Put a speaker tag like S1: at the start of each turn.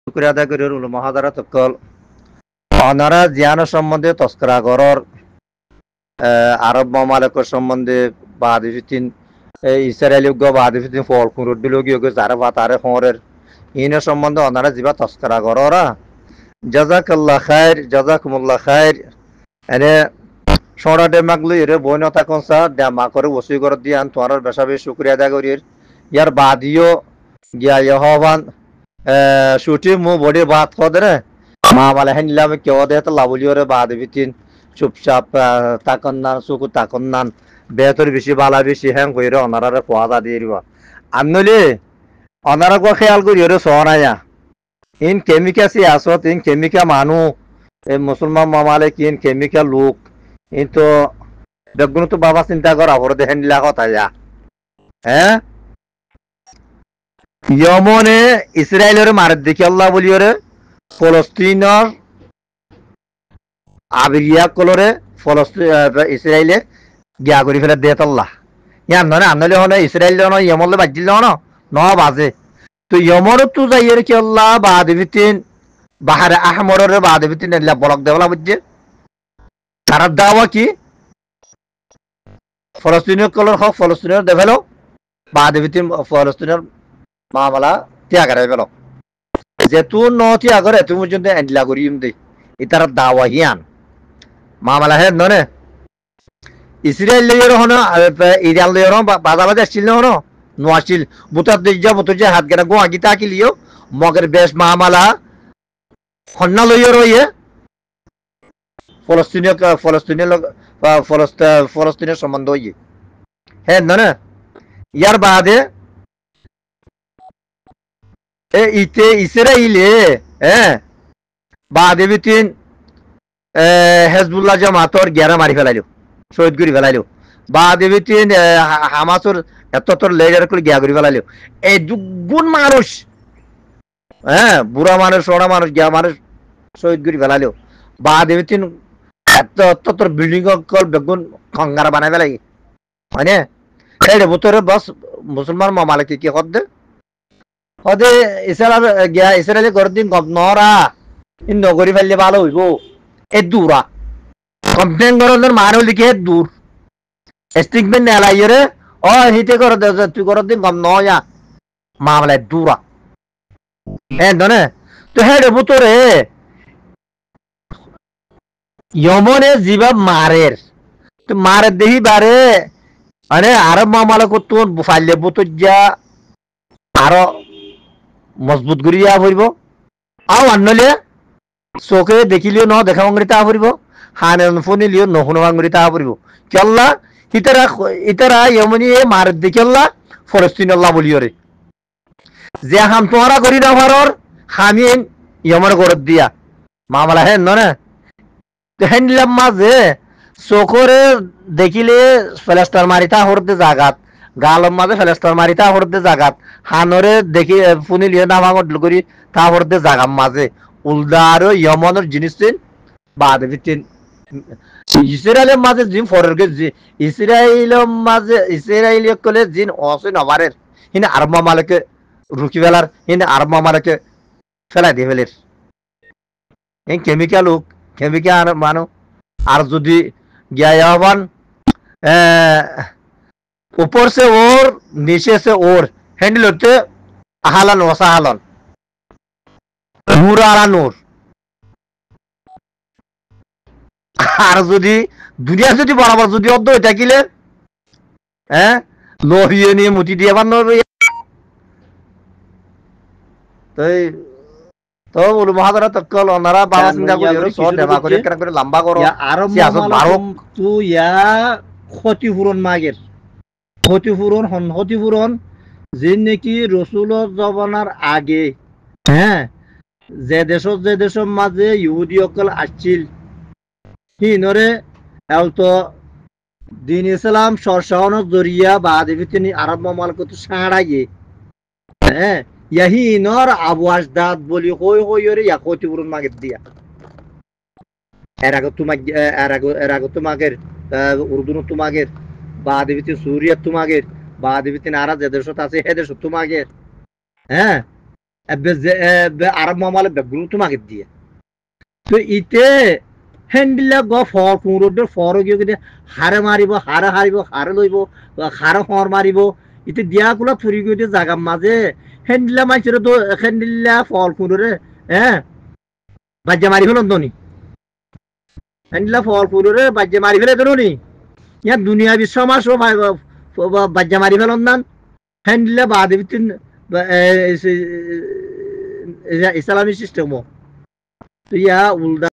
S1: শুক্রিয়া আদায় করি উল মহাদারা তকল অনারা জিয়ান সম্বন্ধে তস্করা গরর আরব মামালকের সম্বন্ধে বাদিফিতিন ইসরায়েলি বাদিফিতিন ফল কুরুদ্দুলগি যারা বা তারে খবরের ইনের সম্বন্ধে অনারা জিবা তস্করা গররা জাজাকাল্লাহ খায়ের জাজাকুমুল্লাহ খায়ের এনে সরাটে মাগলু এর বই নথা কনসা দে মা করে ওসি করে দিয়ান তোমার বেশাবে শুক্রিয়া আদায় করি ইয়ার বাদিও গিয়া ইহবান ছুটি মু বডি বাত কদরে মা মালে হেনিলাম কেউ দে তো লাবলিওরে বাদ বিতিন চুপচাপ তাকন্নান সুকু তাকন্নান বেতর বেশি বালা বেশি হ্যাং কইরে অনারারে কোয়াদা দিয়ে দিবা আনলে অনারা কো খেয়াল করি রে সোনায়া ইন কেমিকা সি আসত ইন কেমিকা মানু এ মুসলমান মামালে কিন কেমিকা লোক ইন তো বেগুন তো বাবা চিন্তা করা হর দে হেনিলা কথা যা হ্যাঁ ইয়মনে ইসরায়েলের মারের দেখি আল্লাহ বলিওরে ফলস্তিনের আবিরিয়া কলরে ইসরায়েলে গিয়া করি ফেলে দেত আল্লাহ ইয়ান নয় আনলে হলে ইসরায়েল ইয়মলে বাজিল ন বাজে তো ইয়মর তো যাইয়ের কি আল্লাহ বাদিবিতিন বাহারে আহমরের বাদিবিতিন এলা বলক দেওয়া বুঝছে তার দাওয়া কি ফলস্তিনীয় কলর হোক ফলস্তিনীয় দেভেলো বাদিবিতিন ফলস্তিনের মামলা ত্যাগারে পেল যেহেতু ত্যাগরে তুমি পর্যন্ত এন্ডলা করিম দে ইতার দাওয়া হিয়ান মামলা হে ননে ইসরায়েল লেয়ার হন ইরান লেয়ার বাজাবাজ আসছিল হন নোয়াছিল বুতার দিজা বুতজে হাত গেরা গোয়া গিতা কিলিও মগের বেশ মামলা হন্না লইয়ার হইয়ে ফলস্তিনের সম্বন্ধ হইয়ে হে ননে ইয়ার বাদে ইতে ইসরায়েলে বাদেবিতিন হেজবুল্লাহ জামাতর গেরা মারি ফেলাইল শহীদ করে ফেলাইল বাদেবিতিন হামাসর এতর লেজার করে গিয়া করে ফেলাইল এই দুগুণ মানুষ বুড়া মানুষ সোড়া মানুষ গিয়া মানুষ শহীদ করে ফেলাইল বাদেবিতিন এতর বিল্ডিং কল বেগুন খঙ্গারা বানাই ফেলাই হয় না এই বোতরে বস মুসলমান মামালে কি করতে হদে ইসরায়েলি করে দিন কম নরা নগরী ফেললে ভালো হইব এ দূরা কমপ্লেন করার মান হইলে কি দূর স্টিকমেন্ট নেলাই রে ও হিতে করে তুই করে দিন কম নয়া মামলায় দূরা হ্যাঁ দনে তো হ্যাঁ রে বুতরে ইয়মনে জিবা মারের তো মারের দেহি বারে আরে আরব মামলা করতো ফাইলে বুতর যা আরো মজবুত করিয়া ফুরিব আও আনলে চোখে দেখিলেও ন দেখা ভাঙরি তাহা ফুরিব হানে শুনিলেও নশুনো ভাঙরি তাহা ফুরিব কেল্লা ইতারা ইয়মনি মার দেখিল্লা ফলস্তিন আল্লাহ বলিয়রে যে হাম তোমরা করি না ভারর হামিন ইয়মর গরত দিয়া মামলা হেন না তো হেনলাম মাঝে চোখরে দেখিলে ফেলাস্টার মারিতা হরতে জাগাত গালম মাঝে ফেলাস্টার মারিতা হরতে জাগাত হানরে দেখি ফুনিলিয়ে না ভাঙট করি তা হরতে জাগাম মাঝে উলদার ইয়মনের জিনিস বাদ ভিতিন ইসরায়েলের মাঝে জিন ফরের ইসরায়েলি কলে জিন অসিন অমারের হিনে আরব মামালকে রুকি ফেলার হিনে আরব মামালকে ফেলাই দিয়ে ফেলের এই কেমিক্যাল হোক কেমিক্যাল মানো আর যদি জ্ঞান ऊपर से और नीचे से और हैंडल होते আহালান ওয়াসাহালান নূর আলা নূর আর যদি দুনিয়া যদি বরাবর যদি অর্ধ হয়ে থাকিলে লোহিয়ে নিয়ে মুটি দিয়ে বানাবে তাই তো বলু মহাদারা তকল ওনারা বাবা চিন্তা করে সব দেবা করে কেন করে লম্বা করো
S2: আর তো ইয়া ক্ষতিপূরণ মাগের ক্ষতিপূরণ যে নাকি রসুল জবানার আগে যে দেশের মাঝে ইহুদি অকল আসছিল হিনরে তো দিন ইসলাম সরসাওয়ানোর জরিয়া বাদে তিনি আরব মামালকত সাড়াইয়ে ইয়াহিনর আবওয়াজ দাঁত বলি হই হইরে ইয়া ক্ষতিপূরণ মাগের দিয়া এর আগে তোমাকে উর্দুন তোমাকে বাদে সুরিয়া তোমাকে বাদে আরা যে দেশত আছে হে দেশ তোমাকে আরব মামালে বেগুলো তোমাকে দিয়ে তো ইতে হ্যান্ডিলা গ ফর পুরোদের ফর গিয়ে হারে মারিব হারে হারিব হারে লইব হারে হর মারিব ইতে দিয়াগুলো ফুরি গিয়ে জাগার মাঝে হ্যান্ডিলা মাইছিল তো হ্যান্ডিলা ফল পুরোরে হ্যাঁ বাজ্যা মারি ফেলন তো নি হ্যান্ডিলা ফল পুরোরে বাজ্যা মারি ফেলে তো নি ইয়া দুনিয়া বিশ্ব মাস বাজ্যা মারি ফেলন না হ্যান্ডিলা বাদে বিতিন ইসলামী সিস্টেমও তো ইয়া উল্টা